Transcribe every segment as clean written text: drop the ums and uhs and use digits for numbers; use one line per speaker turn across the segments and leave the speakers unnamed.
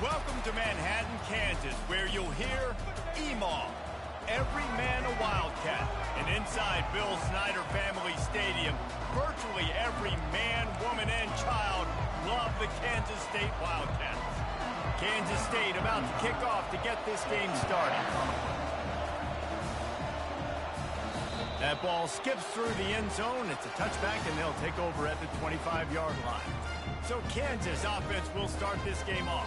Welcome to Manhattan, Kansas, where you'll hear EMAW, every man a Wildcat. And inside Bill Snyder Family Stadium, virtually every man, woman, and child love the Kansas State Wildcats. Kansas State about to kick off to get this game started. That ball skips through the end zone. It's a touchback, and they'll take over at the 25-yard line. So Kansas offense will start this game off.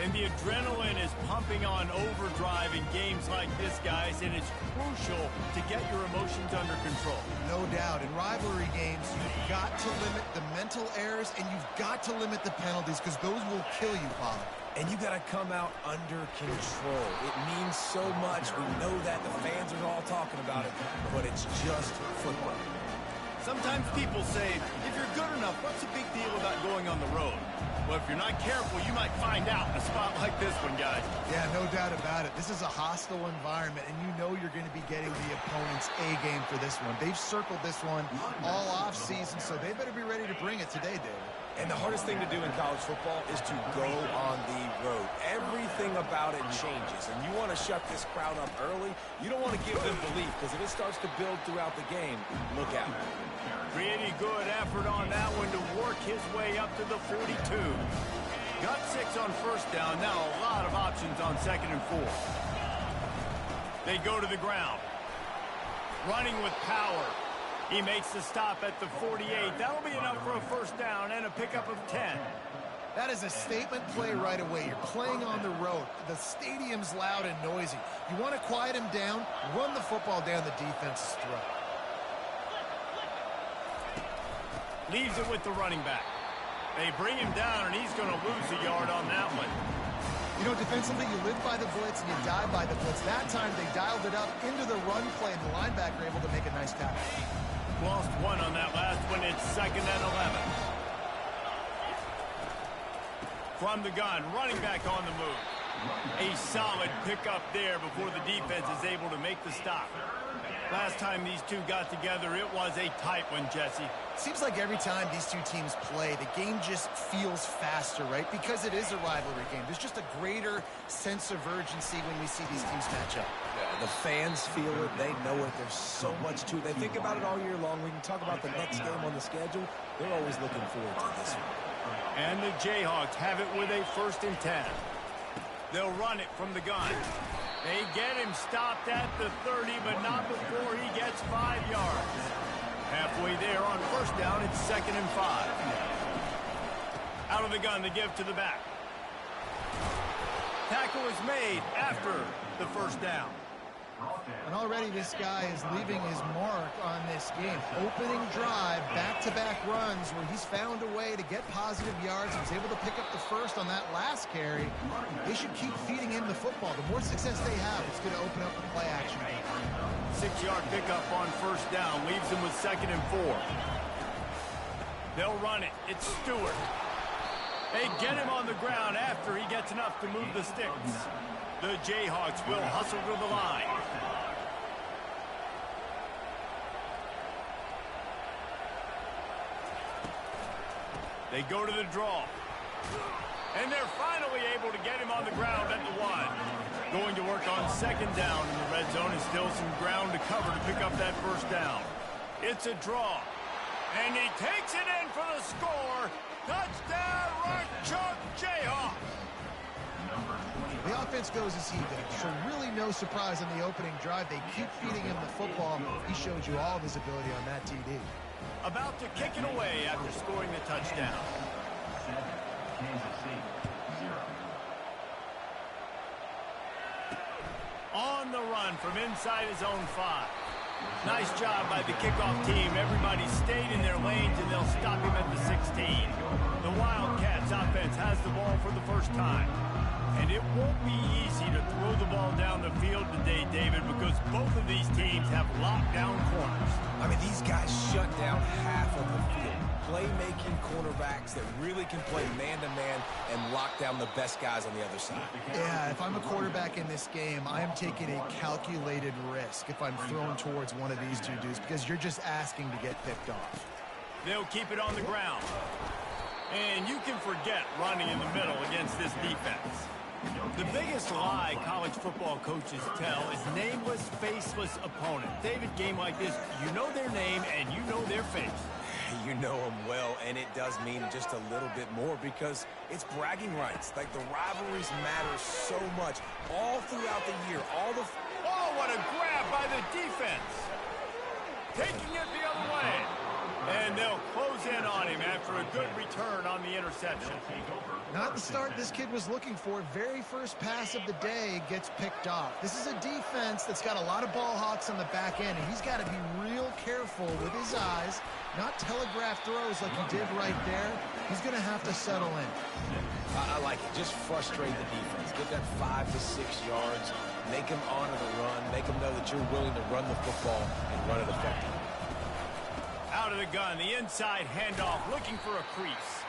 And the adrenaline is pumping on overdrive in games like this, guys, and it's crucial to get your emotions under control.
No doubt. In rivalry games, you've got to limit the mental errors, and you've got to limit the penalties, because those will kill you, Pollard.
And you got to come out under control. It means so much. We know that. The fans are all talking about it, but it's just football.
Sometimes people say, if you're good enough, what's the big deal about going on the road? Well, if you're not careful, you might find out in a spot like this one, guys.
Yeah, no doubt about it. This is a hostile environment, and you know you're going to be getting the opponent's A-game for this one. They've circled this one all off-season, so they better be ready to bring it today, David.
And the hardest thing to do in college football is to go on the road. Everything about it changes, and you want to shut this crowd up early. You don't want to give them belief, because if it starts to build throughout the game, look out.
Pretty good effort on that one to work his way up to the 42. Got 6 on first down. Now a lot of options on 2nd and 4. They go to the ground. Running with power. He makes the stop at the 48. That'll be enough for a first down and a pickup of 10.
That is a statement play right away. You're playing on the road. The stadium's loud and noisy. You want to quiet him down, run the football down the defense's throat.
Leaves it with the running back. They bring him down, and he's going to lose a yard on that one.
You know, defensively, you live by the blitz and you die by the blitz. That time, they dialed it up into the run play, and the linebacker able to make a nice tackle.
Lost 1 on that last one. It's 2nd and 11. From the gun, running back on the move. A solid pickup there before the defense is able to make the stop. Last time these two got together, it was a tight one, Jesse.
Seems like every time these two teams play, the game just feels faster, right? Because it is a rivalry game. There's just a greater sense of urgency when we see these teams match up.
Yeah, the fans feel it. They know it. There's so much to it. They think about it all year long. We can talk about the next game on the schedule. They're always looking forward to this one.
And the Jayhawks have it with a 1st and 10. They'll run it from the gun. They get him stopped at the 30, but not before he gets 5 yards. Halfway there on first down, it's 2nd and 5. Out of the gun, the give to the back. Tackle is made after the first down.
And already this guy is leaving his mark on this game. Opening drive, back-to-back runs where he's found a way to get positive yards. He was able to pick up the first on that last carry. They should keep feeding him the football. The more success they have, it's going to open up the play action.
6-yard pickup on first down. Leaves him with 2nd and 4. They'll run it. It's Stewart. They get him on the ground after he gets enough to move the sticks. The Jayhawks will hustle to the line. They go to the draw. And they're finally able to get him on the ground at the 1. Going to work on 2nd down in the red zone, and still some ground to cover to pick up that first down. It's a draw. And he takes it in for the score. Touchdown, right chunk, Jayhawks.
The offense goes as he does, so really no surprise on the opening drive. They keep feeding him the football. He showed you all of his ability on that TD.
About to kick it away after scoring the touchdown. On the run from inside his own 5. Nice job by the kickoff team. Everybody stayed in their lanes, and they'll stop him at the 16. The Wildcats offense has the ball for the first time. And it won't be easy to throw the ball down the field today, David, because both of these teams have lockdown corners.
I mean, these guys shut down half of the field. Playmaking cornerbacks that really can play man-to-man and lock down the best guys on the other side.
Yeah, if I'm a quarterback in this game, I am taking a calculated risk if I'm thrown towards one of these two dudes, because you're just asking to get picked off.
They'll keep it on the ground. And you can forget running in the middle against this defense. The biggest lie college football coaches tell is nameless, faceless opponent. David, game like this, you know their name and you know their face.
You know them well, and it does mean just a little bit more because it's bragging rights. Like, the rivalries matter so much all throughout the year.
Oh, what a grab by the defense. Taking it the other way. And they'll close in on him after a good return on the interception.
Not the start this kid was looking for. Very first pass of the day gets picked off. This is a defense that's got a lot of ball hawks on the back end, and he's got to be real careful with his eyes, not telegraph throws like he did right there. He's going to have to settle in.
I like it. Just frustrate the defense. Get that 5 to 6 yards. Make them honor the run. Make them know that you're willing to run the football and run it effectively.
Out of the gun, the inside handoff, looking for a crease.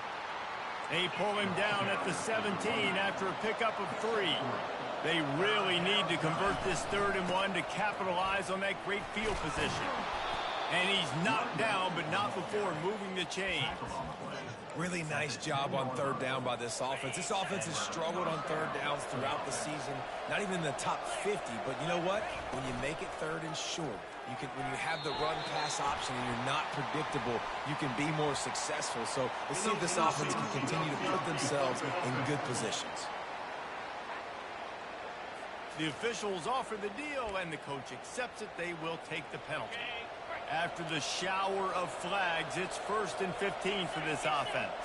They pull him down at the 17 after a pickup of 3. They really need to convert this 3rd and 1 to capitalize on that great field position. And he's knocked down, but not before moving the chains.
Really nice job on 3rd down by this offense. This offense has struggled on 3rd downs throughout the season. Not even in the top 50, but you know what? When you make it 3rd and short, when you have the run-pass option and you're not predictable, you can be more successful. So let's see if this offense can continue to put themselves in good positions.
The officials offer the deal, and the coach accepts it. They will take the penalty. After the shower of flags, it's 1st and 15 for this offense.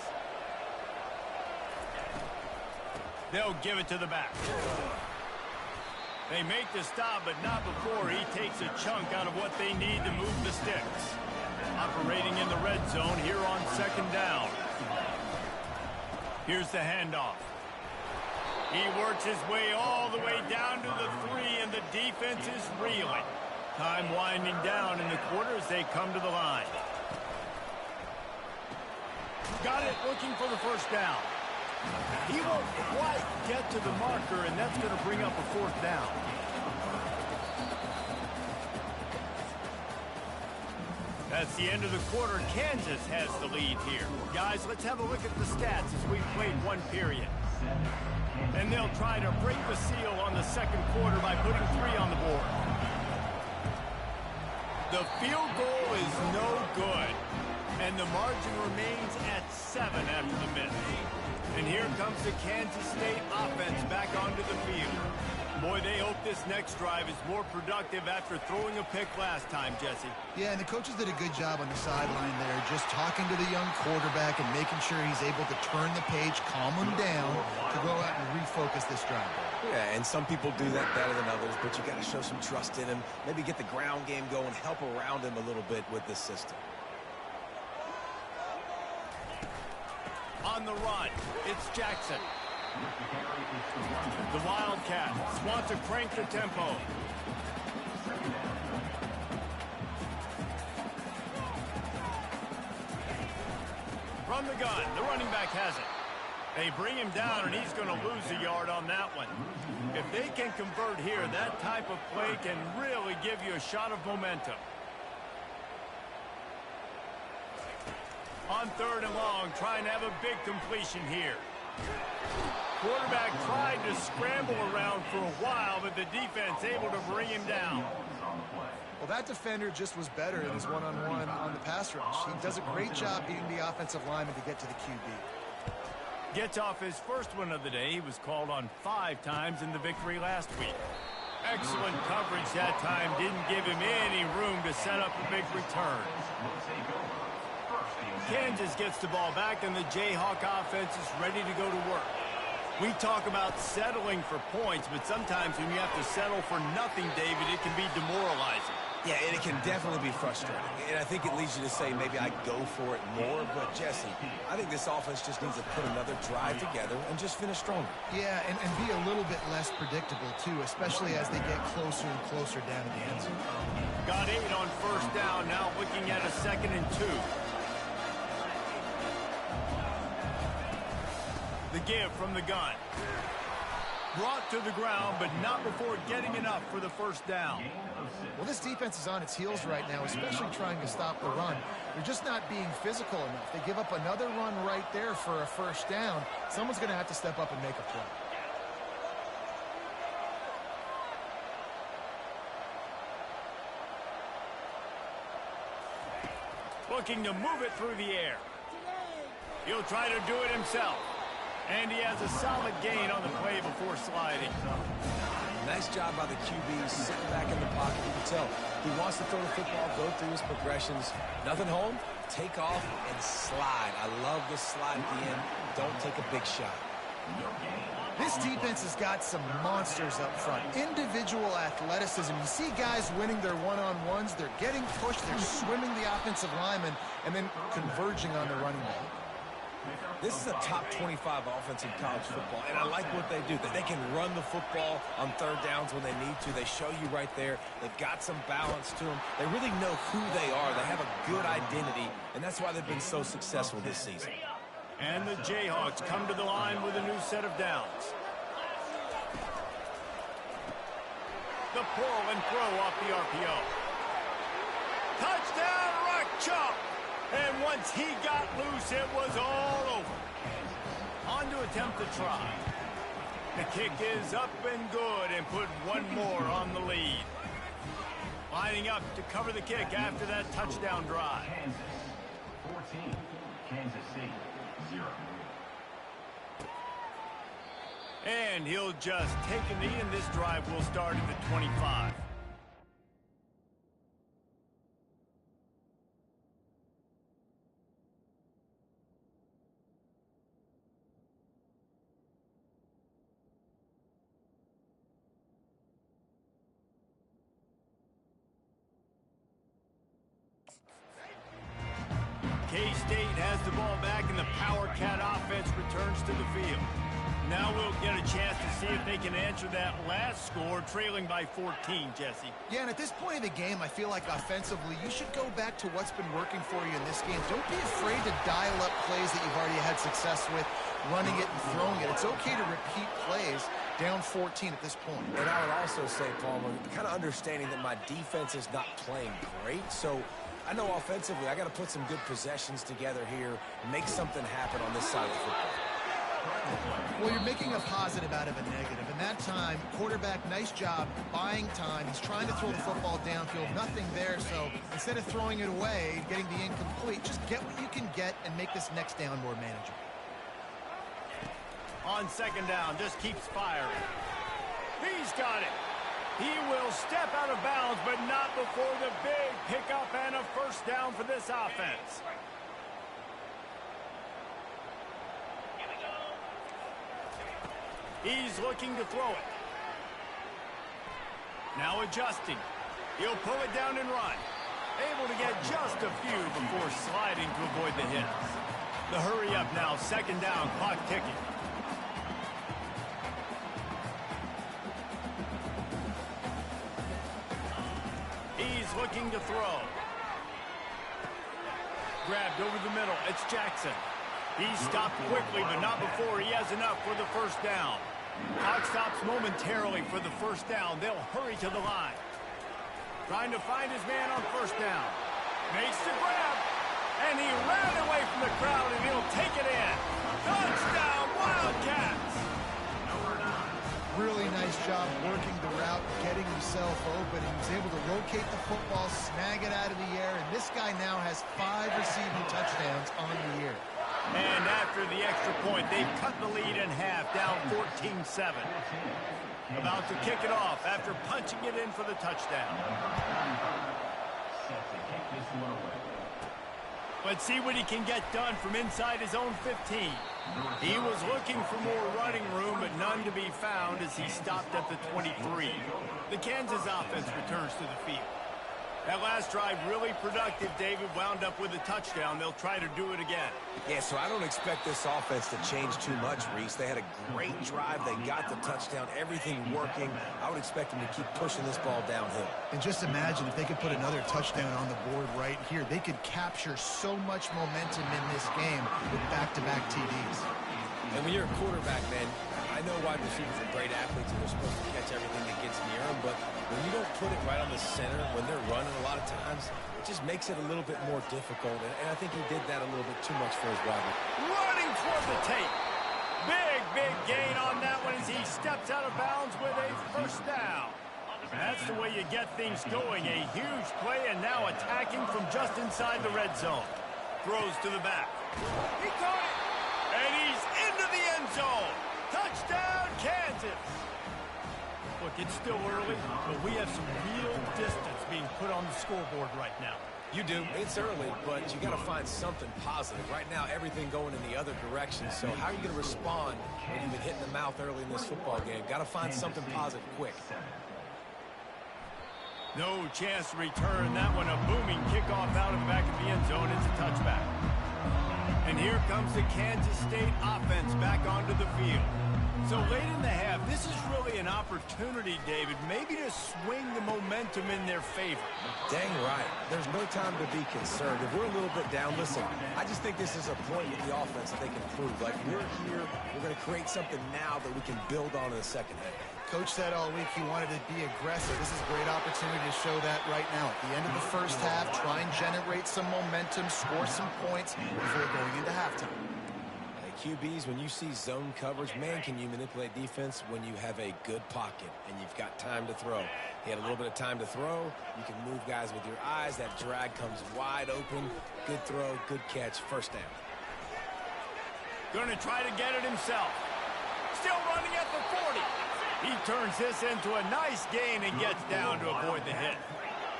They'll give it to the back. They make the stop, but not before he takes a chunk out of what they need to move the sticks. Operating in the red zone here on 2nd down. Here's the handoff. He works his way all the way down to the 3, and the defense is reeling. Time winding down in the quarter as they come to the line. Got it, looking for the 1st down. He won't quite get to the marker, and that's going to bring up a 4th down. That's the end of the quarter. Kansas has the lead here. Guys, let's have a look at the stats as we've played 1 period. And they'll try to break the seal on the 2nd quarter by putting 3 on the board. The field goal is no good, and the margin remains at 7 after the miss. And here comes the Kansas State offense back onto the field. Boy, they hope this next drive is more productive after throwing a pick last time, Jesse.
Yeah, and the coaches did a good job on the sideline there, just talking to the young quarterback and making sure he's able to turn the page, calm him down to go out and refocus this drive.
Yeah, and some people do that better than others, but you got to show some trust in him, maybe get the ground game going, help around him a little bit with this system.
On the run, it's Jackson. The Wildcats want to crank the tempo. From the gun, the running back has it. They bring him down, and he's going to lose a yard on that one. If they can convert here, that type of play can really give you a shot of momentum. On 3rd and long, trying to have a big completion here. Quarterback tried to scramble around for a while, but the defense able to bring him down.
Well, that defender just was better in his one-on-one on the pass rush. He does a great job beating the offensive lineman to get to the QB.
Gets off his first one of the day. He was called on 5 times in the victory last week. Excellent coverage that time. Didn't give him any room to set up a big return. Kansas gets the ball back, and the Jayhawk offense is ready to go to work. We talk about settling for points, but sometimes when you have to settle for nothing, David, it can be demoralizing.
Yeah, and it can definitely be frustrating. And I think it leads you to say maybe I go for it more. But, Jesse, I think this offense just needs to put another drive together and just finish stronger.
Yeah, and be a little bit less predictable, too, especially as they get closer and closer down to the end zone.
Got 8 on 1st down, now looking at a 2nd and 2. The give from the gun. Brought to the ground, but not before getting enough for the first down.
Well, this defense is on its heels right now, especially trying to stop the run. They're just not being physical enough. They give up another run right there for a first down. Someone's going to have to step up and make a play.
Looking to move it through the air. He'll try to do it himself. And he has a solid gain on the play before sliding.
Nice job by the QB, sitting back in the pocket. You can tell he wants to throw the football, go through his progressions. Nothing home, take off and slide. I love the slide at the end. Don't take a big shot.
This defense has got some monsters up front. Individual athleticism. You see guys winning their one-on-ones. They're getting pushed. They're swimming the offensive lineman and then converging on the running back.
This is a top 25 offense in college football, and I like what they do. That they can run the football on third downs when they need to. They show you right there. They've got some balance to them. They really know who they are. They have a good identity, and that's why they've been so successful this season.
And the Jayhawks come to the line with a new set of downs. The pull and throw off the RPO. Touchdown, Rock Chalk! And once he got loose, it was all over. On to attempt the try. The kick is up and good and put one more on the lead. Lining up to cover the kick after that touchdown drive.
Kansas 14, Kansas City 0.
And he'll just take a knee, and this drive will start at the 25. K-State has the ball back, and the Power Cat offense returns to the field. Now we'll get a chance to see if they can answer that last score, trailing by 14, Jesse.
Yeah, and at this point of the game, I feel like offensively, you should go back to what's been working for you in this game. Don't be afraid to dial up plays that you've already had success with, running it and throwing it. It's okay to repeat plays down 14 at this point.
And I would also say, Palmer, kind of understanding that my defense is not playing great, so I know offensively I got to put some good possessions together here and make something happen on this side of the football.
Well, you're making a positive out of a negative. And that time, quarterback, nice job buying time. He's trying to throw the football downfield. Nothing there, so instead of throwing it away, getting the incomplete, just get what you can get and make this next down more manageable.
On second down, just keeps firing. He's got it. He will step out of bounds, but not before the big pickup and a first down for this offense. He's looking to throw it. Now adjusting. He'll pull it down and run. Able to get just a few before sliding to avoid the hits. The hurry up now, second down, clock ticking. He's looking to throw. Grabbed over the middle. It's Jackson. He stopped quickly, but not before he has enough for the first down. Clock stops momentarily for the first down. They'll hurry to the line. Trying to find his man on first down. Makes the grab. And he ran away from the crowd, and he'll take it in. Touchdown, Wildcats!
Really nice job working the route, getting himself open. He was able to locate the football, snag it out of the air, and this guy now has 5 receiving touchdowns on the year.
And after the extra point, they've cut the lead in half, down 14-7. About to kick it off after punching it in for the touchdown. Let's see what he can get done from inside his own 15. He was looking for more running room, but none to be found as he stopped at the 23. The Kansas offense returns to the field. That last drive really productive. David wound up with a touchdown. They'll try to do it again.
Yeah, so I don't expect this offense to change too much, Reese. They had a great drive. They got the touchdown, everything working. I would expect them to keep pushing this ball downhill.
And just imagine if they could put another touchdown on the board right here. They could capture so much momentum in this game with back-to-back TDs.
And when you're a quarterback, man, I I know wide receivers are great athletes and they're supposed to catch everything that gets near them, but when you don't put it right on the center, when they're running a lot of times, it just makes it a little bit more difficult. And I think he did that a little bit too much for his rival.
Running toward the tape. Big gain on that one as he steps out of bounds with a first down. That's the way you get things going. A huge play and now attacking from just inside the red zone. Throws to the back. He caught it. And he's into the end zone. Touchdown, Kansas. Look, it's still early, but we have some real distance being put on the scoreboard right now.
You do. It's early, but you got to find something positive. Right now, everything going in the other direction. So how are you going to respond when you've been hit in the mouth early in this football game? Got to find something positive quick.
No chance to return that one. A booming kickoff out of the back of the end zone. It's a touchback. And here comes the Kansas State offense back onto the field. So late in the half, this is really an opportunity, David, maybe to swing the momentum in their favor.
Dang right. There's no time to be concerned. If we're a little bit down, listen, I just think this is a point with the offense that they can prove. Like, we're here, we're going to create something now that we can build on in the second half.
Coach said all week he wanted to be aggressive. This is a great opportunity to show that right now. At the end of the first half, try and generate some momentum, score some points before going into halftime.
QBs, when you see zone coverage, man, can you manipulate defense when you have a good pocket and you've got time to throw. He had a little bit of time to throw. You can move guys with your eyes. That drag comes wide open. Good throw, good catch, first down.
Going to try to get it himself. Still running at the 40. He turns this into a nice gain and gets down to avoid the hit.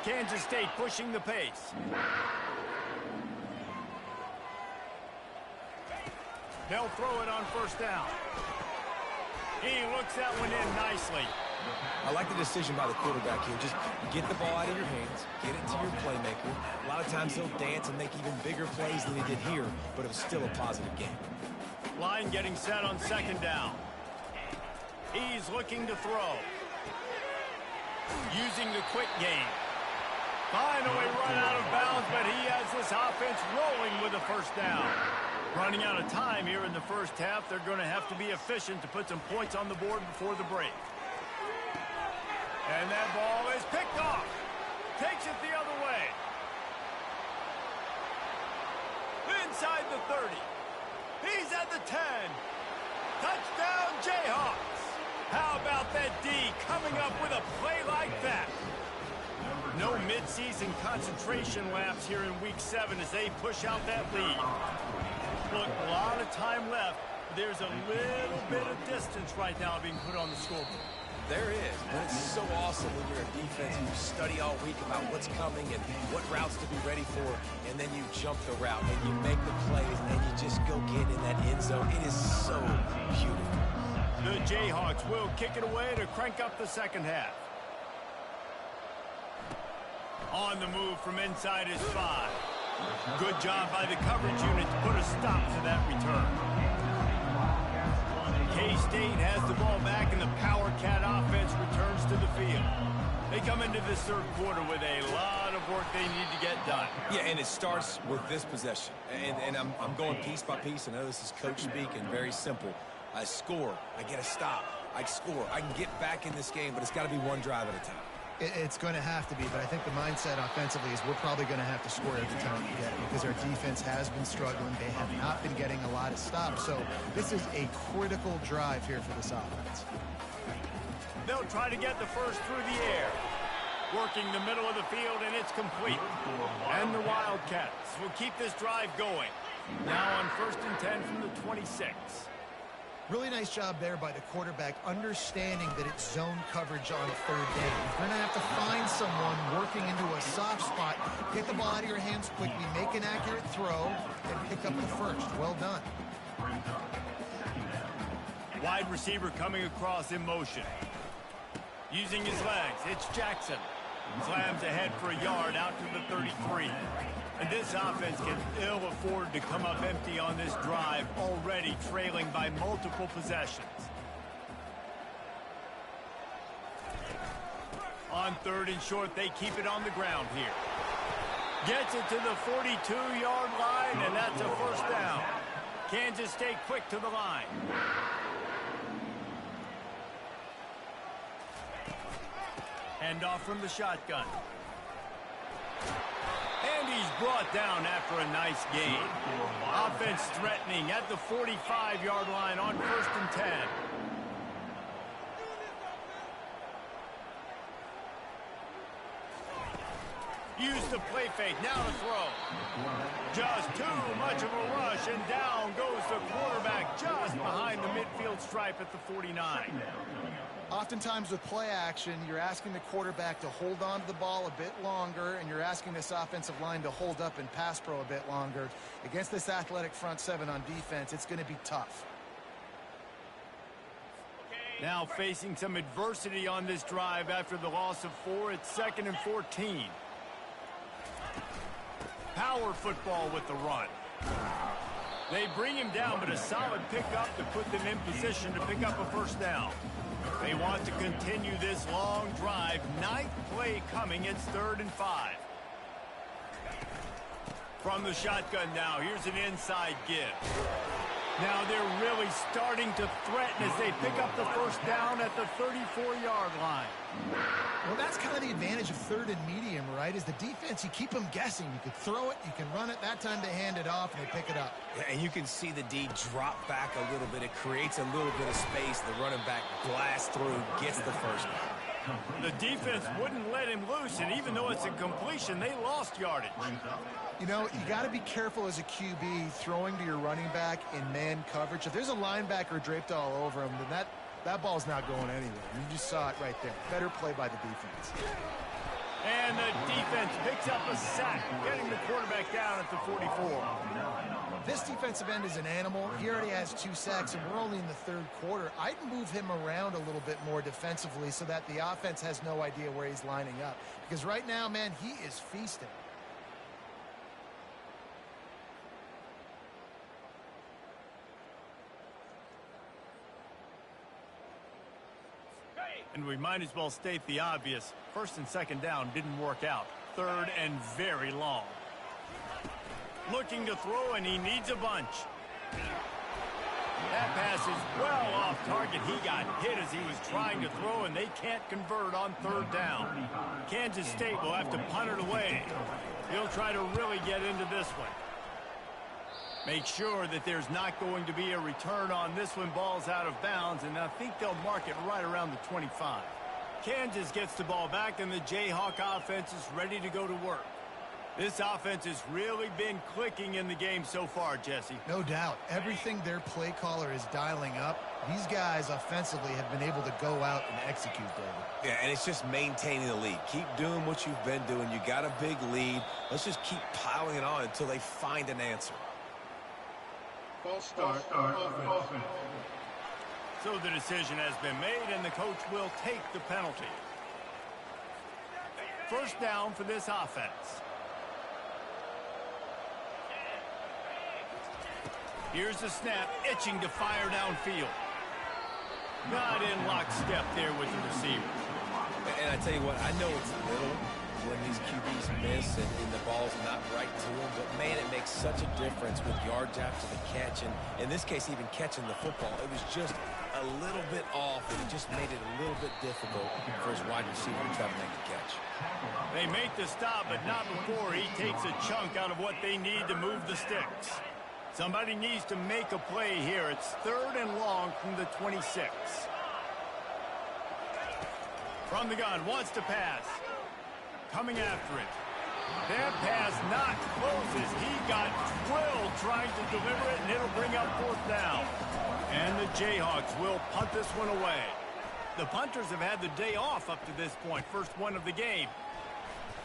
Kansas State pushing the pace. They'll throw it on first down. He looks that one in nicely.
I like the decision by the quarterback here. Just get the ball out of your hands, get it to your playmaker. A lot of times he'll dance and make even bigger plays than he did here, but it was still a positive game.
Line getting set on second down. He's looking to throw. Using the quick game. Finally run out of bounds, but he has this offense rolling with a first down. Running out of time here in the first half. They're going to have to be efficient to put some points on the board before the break. And that ball is picked off. Takes it the other way. Inside the 30. He's at the 10. Touchdown, Jayhawks. How about that D coming up with a play like that? No midseason concentration lapse here in Week 7 as they push out that lead. Look, a lot of time left. There's a little bit of distance right now being put on the scoreboard.
There is, but it's so awesome when you're a defense and you study all week about what's coming and what routes to be ready for, and then you jump the route and you make the plays and you just go get in that end zone. It is so beautiful.
The Jayhawks will kick it away to crank up the second half. On the move from inside his 5. Good job by the coverage unit to put a stop to that return. K-State has the ball back and the Power Cat offense returns to the field. They come into this third quarter with a lot of work they need to get done.
Yeah, and it starts with this possession. And I'm going piece by piece. I know this is coach speak and very simple. I score. I get a stop. I score. I can get back in this game, but it's got to be one drive at a time.
It's going to have to be, but I think the mindset offensively is we're probably going to have to score every time we get it because our defense has been struggling. They have not been getting a lot of stops. So this is a critical drive here for this offense.
They'll try to get the first through the air. Working the middle of the field, and it's complete. And the Wildcats will keep this drive going. Now on 1st and 10 from the 26.
Really nice job there by the quarterback, understanding that it's zone coverage on third down. You're going to have to find someone working into a soft spot, get the ball out of your hands quickly, make an accurate throw, and pick up the first. Well done.
Wide receiver coming across in motion. Using his legs, it's Jackson. Slams ahead for a yard out to the 33. And this offense can ill afford to come up empty on this drive, already trailing by multiple possessions. On 3rd and short, they keep it on the ground here. Gets it to the 42-yard line, and that's a first down. Kansas State quick to the line. Hand off from the shotgun. And he's brought down after a nice gain. Offense threatening at the 45-yard line on 1st and 10. Use the play fake, now to throw. Just too much of a rush, and down goes the quarterback just behind the midfield stripe at the 49.
Oftentimes with play action, you're asking the quarterback to hold on to the ball a bit longer, and you're asking this offensive line to hold up and pass pro a bit longer. Against this athletic front seven on defense, it's going to be tough.
Now facing some adversity on this drive after the loss of 4. It's 2nd and 14. Power football with the run. They bring him down, but a solid pickup to put them in position to pick up a 1st down. They want to continue this long drive. 9th play coming. It's 3rd and 5. From the shotgun now, here's an inside give. Now they're really starting to threaten as they pick up the 1st down at the 34-yard line.
Well, that's kind of the advantage of 3rd and medium, right? Is the defense, you keep them guessing. You can throw it, you can run it. That time they hand it off, and they pick it up.
Yeah, and you can see the D drop back a little bit. It creates a little bit of space. The running back blasts through, gets the 1st down.
The defense wouldn't let him loose, and even though it's a completion, they lost yardage.
You know, you got to be careful as a QB throwing to your running back in man coverage. If there's a linebacker draped all over him, then that ball's not going anywhere. You just saw it right there. Better play by the defense.
And the defense picks up a sack, getting the quarterback down at the 44.
This defensive end is an animal. He already has 2 sacks, and we're only in the 3rd quarter. I'd move him around a little bit more defensively so that the offense has no idea where he's lining up. Because right now, man, he is feasting.
And we might as well state the obvious. 1st and 2nd down didn't work out. 3rd and very long. Looking to throw, and he needs a bunch. That pass is well off target. He got hit as he was trying to throw, and they can't convert on 3rd down. Kansas State will have to punt it away. He'll try to really get into this one. Make sure that there's not going to be a return on this one. Ball's out of bounds, and I think they'll mark it right around the 25. Kansas gets the ball back, and the Jayhawk offense is ready to go to work. This offense has really been clicking in the game so far, Jesse.
No doubt. Everything their play caller is dialing up, these guys offensively have been able to go out and execute, David.
Yeah, and it's just maintaining the lead. Keep doing what you've been doing. You got a big lead. Let's just keep piling it on until they find an answer.
False start. Offense.
So the decision has been made, and the coach will take the penalty. 1st down for this offense. Here's the snap, itching to fire downfield. Not in lockstep there with the receiver.
And I tell you what, I know it's little when these QBs miss and the ball's not right to them, but man, it makes such a difference with yards after the catch, and in this case, even catching the football. It was just a little bit off, and it just made it a little bit difficult for his wide receiver to try to make the catch.
They make the stop, but not before he takes a chunk out of what they need to move the sticks. Somebody needs to make a play here. It's 3rd and long from the 26. From the gun, wants to pass. Coming after it. That pass not close as he got drilled trying to deliver it, and it'll bring up 4th down. And the Jayhawks will punt this one away. The punters have had the day off up to this point. First one of the game.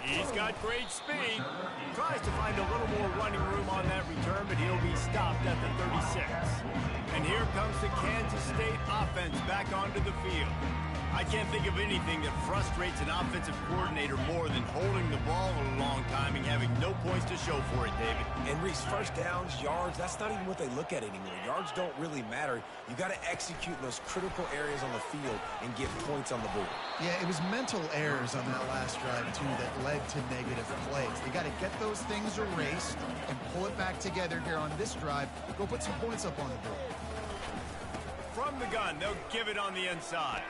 He's got great speed. Tries to find a little more running room on that return, but he'll be stopped at the 36. And here comes the Kansas State offense back onto the field. I can't think of anything that frustrates an offensive coordinator more than holding the ball a long time and having no points to show for it, David.
And Reese, 1st downs, yards, that's not even what they look at anymore. Yards don't really matter. You got to execute in those critical areas on the field and get points on the board.
Yeah, it was mental errors on that last drive, too, that led to negative plays. They got to get those things erased and pull it back together here on this drive. Go put some points up on the board.
From the gun, they'll give it on the inside.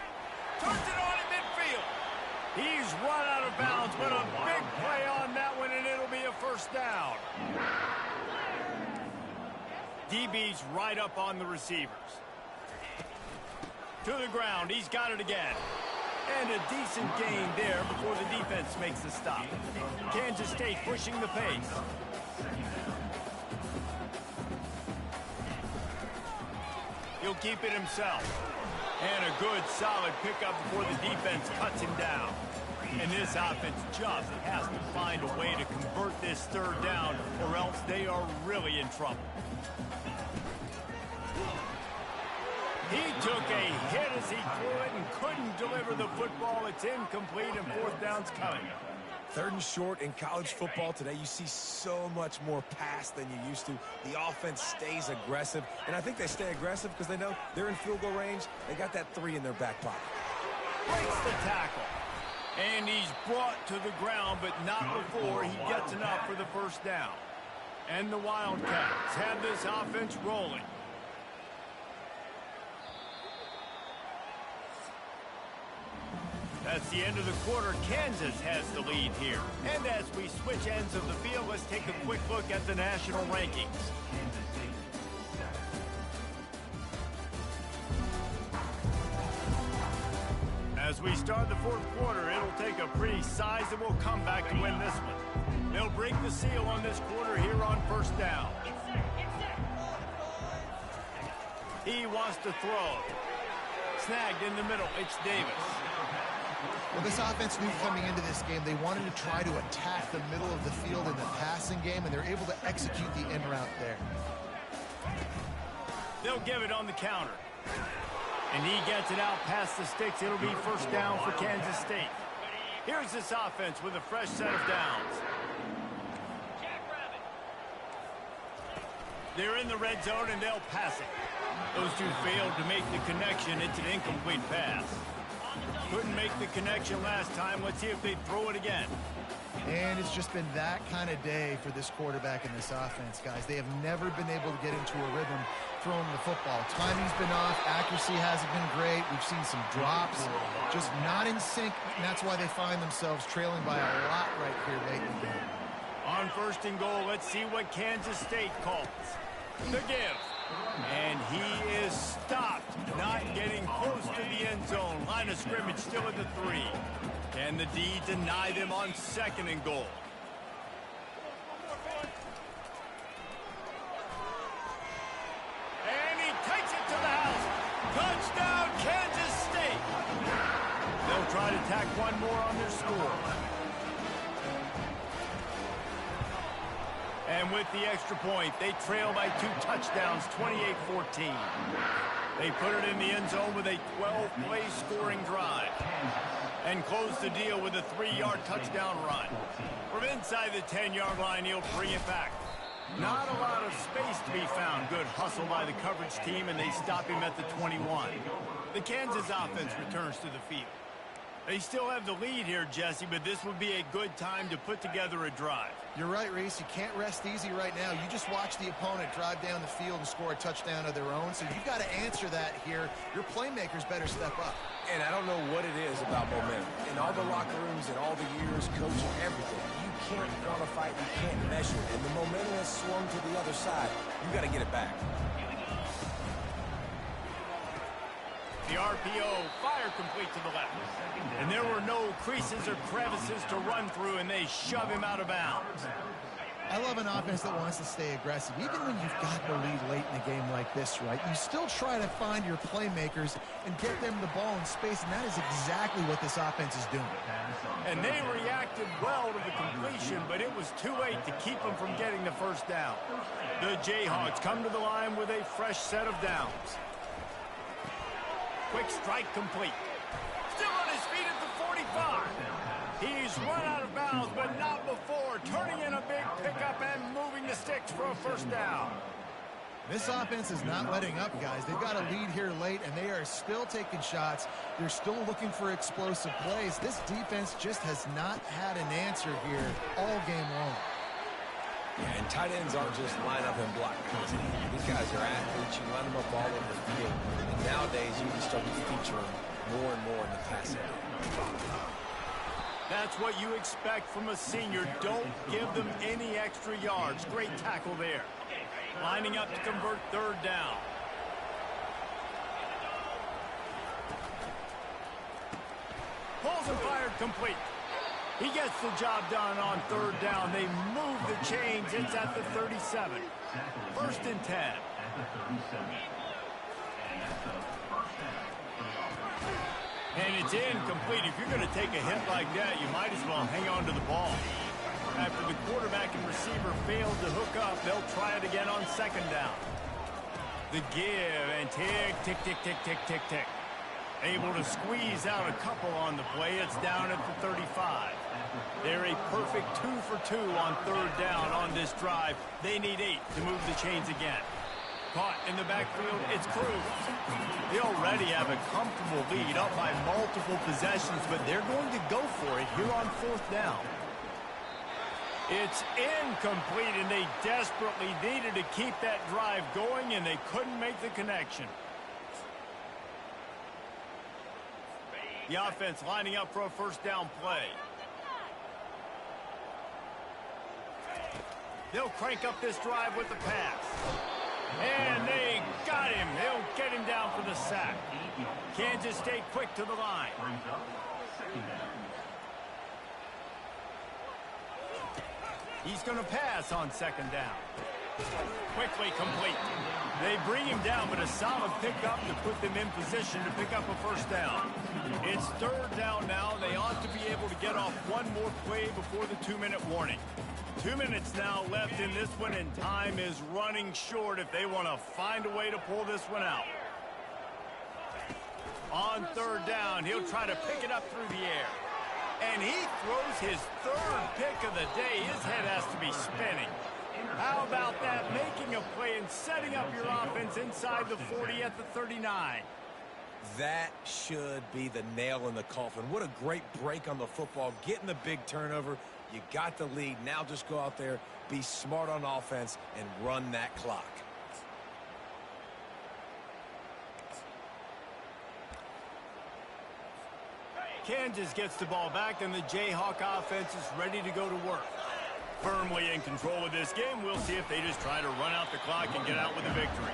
Turns it on in midfield. He's run out of bounds, but a big play on that one, and it'll be a first down. DB's right up on the receivers. To the ground, he's got it again. And a decent gain there before the defense makes the stop. Kansas State pushing the pace. He'll keep it himself. And a good, solid pickup before the defense cuts him down. And this offense just has to find a way to convert this third down, or else they are really in trouble. He took a hit as he threw it and couldn't deliver the football. It's incomplete, and fourth down's coming.
3rd and short in college football today. You see so much more pass than you used to. The offense stays aggressive, and I think they stay aggressive because they know they're in field goal range. They got that 3 in their back pocket.
Breaks the tackle. And he's brought to the ground, but not before he gets enough for the first down. And the Wildcats have this offense rolling. That's the end of the quarter. Kansas has the lead here. And as we switch ends of the field, let's take a quick look at the national rankings. As we start the fourth quarter, it'll take a pretty sizable comeback to win this one. They'll break the seal on this quarter here on first down. He wants to throw. Snagged in the middle. It's Davis.
Well, this offense knew coming into this game they wanted to try to attack the middle of the field in the passing game, and they're able to execute the in route there.
They'll give it on the counter. And he gets it out past the sticks. It'll be first down for Kansas State. Here's this offense with a fresh set of downs. They're in the red zone, and they'll pass it. Those two failed to make the connection. It's an incomplete pass. Couldn't make the connection last time. Let's see if they throw it again.
And it's just been that kind of day for this quarterback and this offense, guys. They have never been able to get into a rhythm throwing the football. Timing's been off. Accuracy hasn't been great. We've seen some drops. Just not in sync, and that's why they find themselves trailing by a lot right here late in the game.
On first and goal, let's see what Kansas State calls. The give. And he is stopped, not getting close to the end zone. Line of scrimmage still at the 3. Can the D deny them on second and goal? And he takes it to the house. Touchdown, Kansas State. They'll try to tack one more on their score. And with the extra point, they trail by 2 touchdowns, 28-14. They put it in the end zone with a 12-play scoring drive. And close the deal with a 3-yard touchdown run. From inside the 10-yard line, he'll bring it back. Not a lot of space to be found. Good hustle by the coverage team, and they stop him at the 21. The Kansas offense returns to the field. They still have the lead here, Jesse, but this would be a good time to put together a drive.
You're right, Reese. You can't rest easy right now. You just watch the opponent drive down the field and score a touchdown of their own, so you've got to answer that here. Your playmakers better step up.
And I don't know what it is about momentum. In all the locker rooms and all the years, coaching, everything, you can't quantify it, you can't measure it. And the momentum has swung to the other side. You got to get it back.
The RPO, fire complete to the left. And there were no creases or crevices to run through, and they shove him out of bounds.
I love an offense that wants to stay aggressive. Even when you've got the lead late in a game like this, right, you still try to find your playmakers and get them the ball in space, and that is exactly what this offense is doing.
And they reacted well to the completion, but it was too late to keep them from getting the first down. The Jayhawks come to the line with a fresh set of downs. Quick strike complete. Still on his feet at the 45. He's run out of bounds, but not before. Turning in a big pickup and moving the sticks for a first down.
This offense is not letting up, guys. They've got a lead here late, and they are still taking shots. They're still looking for explosive plays. This defense just has not had an answer here all game long.
Yeah, and tight ends aren't just line up and block. These guys are athletes. You line them up all over the field. And nowadays, you can start to feature them more and more in the passing game.
That's what you expect from a senior. Don't give them any extra yards. Great tackle there. Lining up to convert third down. Pulls and fired complete. He gets the job done on third down. They move the chains. It's at the 37. First and 10. And it's incomplete. If you're going to take a hit like that, you might as well hang on to the ball. After the quarterback and receiver failed to hook up, they'll try it again on second down. The give and tick, tick, tick, tick, tick, tick, tick. Able to squeeze out a couple on the play. It's down at the 35. They're a perfect 2 for 2 on third down on this drive. They need 8 to move the chains again. Caught in the backfield, it's Cruz. They already have a comfortable lead up by multiple possessions, but they're going to go for it here on fourth down. It's incomplete, and they desperately needed to keep that drive going, and they couldn't make the connection. The offense lining up for a first down play. They'll crank up this drive with the pass. And they got him. They'll get him down for the sack. Kansas stayed quick to the line. He's going to pass on second down. Quickly complete. They bring him down, but a solid pickup to put them in position to pick up a first down. It's third down now. They ought to be able to get off one more play before the 2-minute warning. 2 minutes now left in this one, and time is running short if they want to find a way to pull this one out. On third down, he'll try to pick it up through the air. And he throws his third pick of the day. His head has to be spinning. How about that? Making a play and setting up your offense inside the 40 at the 39.
That should be the nail in the coffin. What a great break on the football. Getting the big turnover. You got the lead. Now just go out there, be smart on offense, and run that clock.
Kansas gets the ball back, and the Jayhawk offense is ready to go to work. Firmly in control of this game. We'll see if they just try to run out the clock and get out with a victory.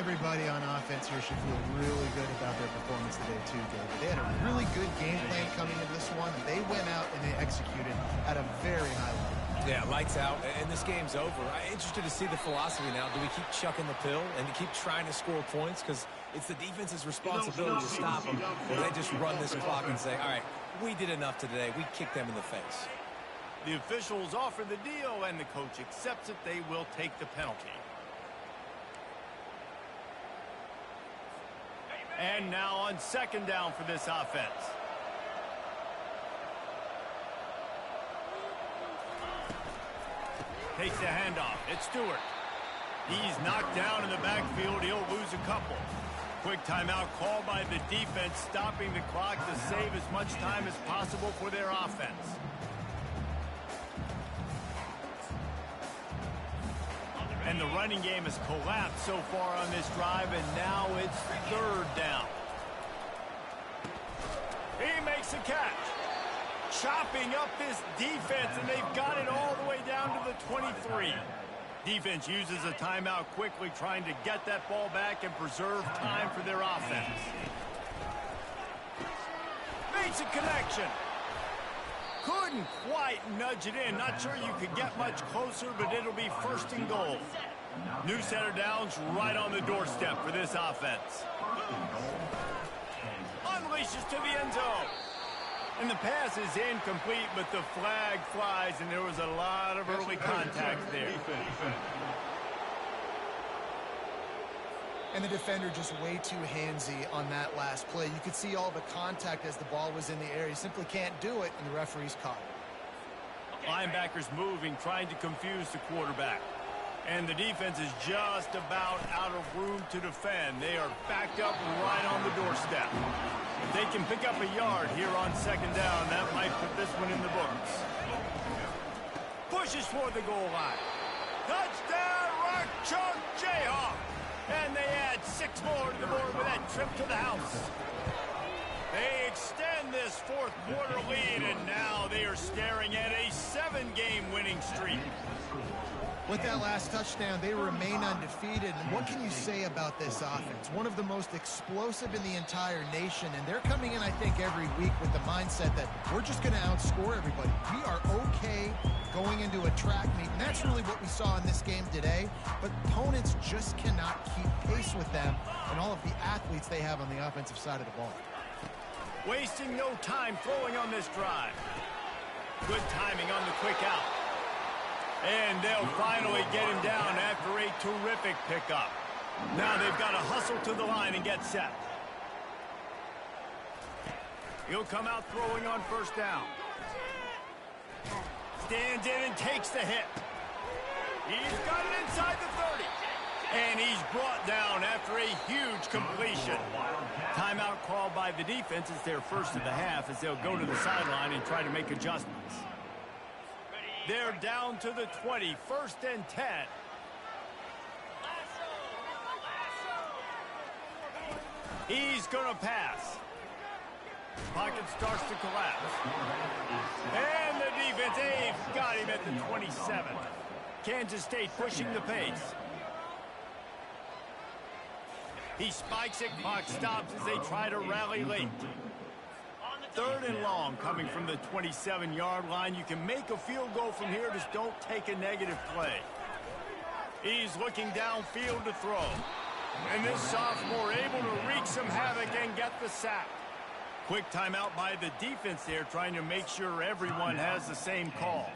Everybody on offense here should feel really good about their performance today too, David. They had a really good game plan coming into this one, and they went out and they executed at a very high level.
Yeah, lights out, and this game's over. I'm interested to see the philosophy now. Do we keep chucking the pill and keep trying to score points? Because it's the defense's responsibility to stop them. Or they just run this clock and say, all right, we did enough today. We kicked them in the face.
The officials offer the deal, and the coach accepts it. They will take the penalty. And now on second down for this offense. Takes the handoff. It's Stewart. He's knocked down in the backfield. He'll lose a couple. Quick timeout called by the defense, stopping the clock to save as much time as possible for their offense. And the running game has collapsed so far on this drive, and now it's third down. He makes a catch. Chopping up this defense, and they've got it all the way down to the 23. Defense uses a timeout quickly, trying to get that ball back and preserve time for their offense. Makes a connection. Couldn't quite nudge it in. Not sure you could get much closer, but it'll be first and goal. New center downs right on the doorstep for this offense. Unleashes to the end zone. And the pass is incomplete, but the flag flies, and there was a lot of early contact there.
And the defender just way too handsy on that last play. You could see all the contact as the ball was in the air. He simply can't do it, and the referee's caught it.
Linebackers moving, trying to confuse the quarterback. And the defense is just about out of room to defend. They are backed up right on the doorstep. If they can pick up a yard here on second down, that might put this one in the books. Pushes toward the goal line. Touchdown, Rock Chalk Jayhawk! And they add 6 more to the board with that trip to the house. They extend this fourth quarter lead, and now they are staring at a 7-game winning streak.
With that last touchdown, they remain undefeated. And what can you say about this offense? One of the most explosive in the entire nation, and they're coming in, I think, every week with the mindset that we're just going to outscore everybody. We are okay going into a track meet, and that's really what we saw in this game today. But opponents just cannot keep pace with them and all of the athletes they have on the offensive side of the ball.
Wasting no time throwing on this drive. Good timing on the quick out. And they'll finally get him down after a terrific pickup. Now they've got to hustle to the line and get set. He'll come out throwing on first down. Stands in and takes the hit. He's got it inside the 30. And he's brought down after a huge completion. Timeout called by the defense. It's their first of the half as they'll go to the sideline and try to make adjustments. They're down to the 20, 1st and 10. He's going to pass. Pocket starts to collapse. And the defense, they've got him at the 27. Kansas State pushing the pace. He spikes it, clock stops as they try to rally late. 3rd and long coming from the 27-yard line. You can make a field goal from here, just don't take a negative play. He's looking downfield to throw. And this sophomore able to wreak some havoc and get the sack. Quick timeout by the defense there, trying to make sure everyone has the same call.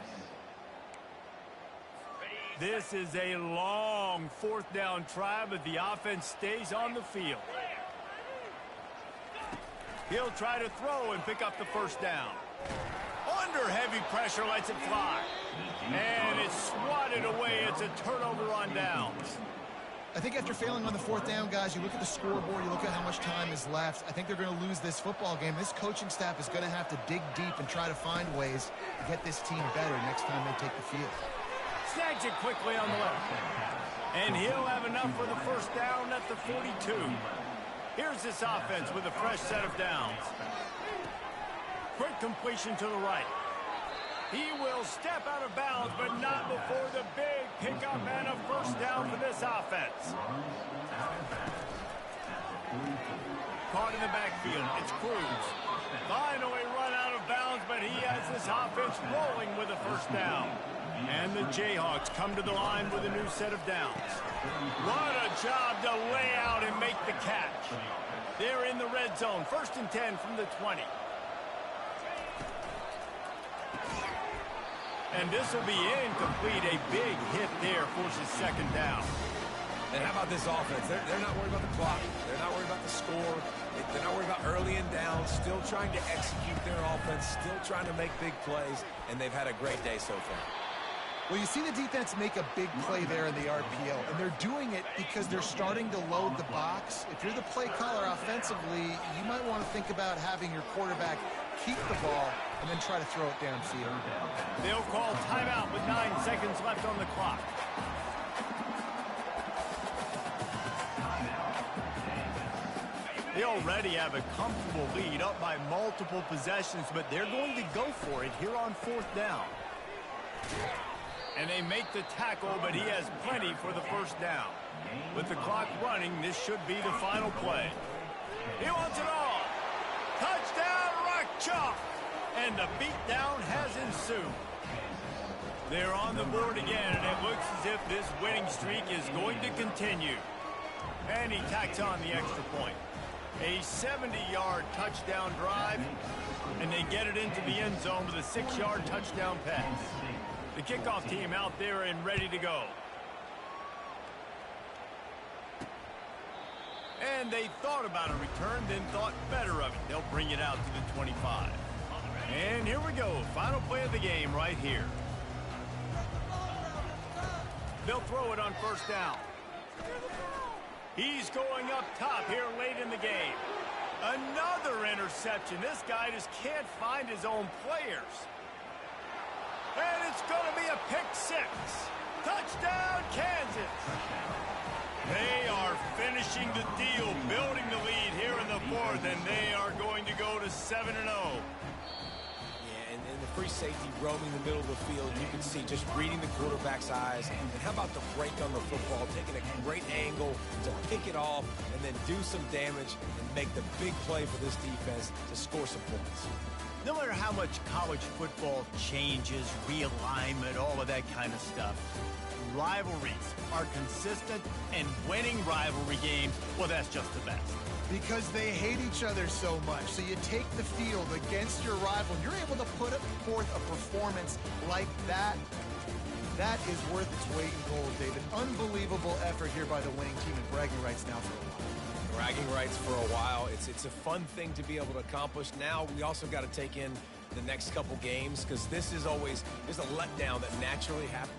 This is a long 4th down try, but the offense stays on the field. He'll try to throw and pick up the first down. Under heavy pressure, lets it fly. And it's swatted away. It's a turnover on downs.
I think after failing on the 4th down, guys, you look at the scoreboard, you look at how much time is left. I think they're going to lose this football game. This coaching staff is going to have to dig deep and try to find ways to get this team better next time they take the field.
Snags it quickly on the left. And he'll have enough for the first down at the 42. Here's this offense with a fresh set of downs. Quick completion to the right. He will step out of bounds, but not before the big pickup and a first down for this offense. Caught in the backfield. It's Cruz. Finally run out of bounds, but he has this offense rolling with a first down. And the Jayhawks come to the line with a new set of downs. What a job to lay out and make the catch. They're in the red zone. 1st and 10 from the 20. And this will be incomplete. A big hit there forces 2nd down.
And how about this offense? They're not worried about the clock. They're not worried about the score. They're not worried about early and down. Still trying to execute their offense. Still trying to make big plays. And they've had a great day so far.
Well, you see the defense make a big play there in the RPO, and they're doing it because they're starting to load the box. If you're the play caller offensively, you might want to think about having your quarterback keep the ball and then try to throw it downfield.
They'll call timeout with 9 seconds left on the clock. They already have a comfortable lead, up by multiple possessions, but they're going to go for it here on 4th down. And they make the tackle, but he has plenty for the first down. With the clock running, this should be the final play. He wants it all. Touchdown, Rock Chalk. And the beatdown has ensued. They're on the board again, and it looks as if this winning streak is going to continue. And he tacks on the extra point. A 70-yard touchdown drive, and they get it into the end zone with a 6-yard touchdown pass. The kickoff team out there and ready to go. And they thought about a return, then thought better of it. They'll bring it out to the 25. And here we go. Final play of the game right here. They'll throw it on first down. He's going up top here late in the game. Another interception. This guy just can't find his own players. And it's going to be a pick 6. Touchdown, Kansas. They are finishing the deal, building the lead here in the fourth, and they are going to go to 7-0.
Yeah, and the free safety roaming the middle of the field, you can see just reading the quarterback's eyes. And how about the break on the football, taking a great angle to pick it off and then do some damage and make the big play for this defense to score some points.
No matter how much college football changes, realignment, all of that kind of stuff, rivalries are consistent, and winning rivalry games, well, that's just the best.
Because they hate each other so much. So you take the field against your rival, and you're able to put forth a performance like that. That is worth its weight in gold, David. Unbelievable effort here by the winning team, and bragging rights now for a while.
Bragging rights for a while. It's a fun thing to be able to accomplish. Now we also got to take in the next couple games, because this is always, there's a letdown that naturally happens.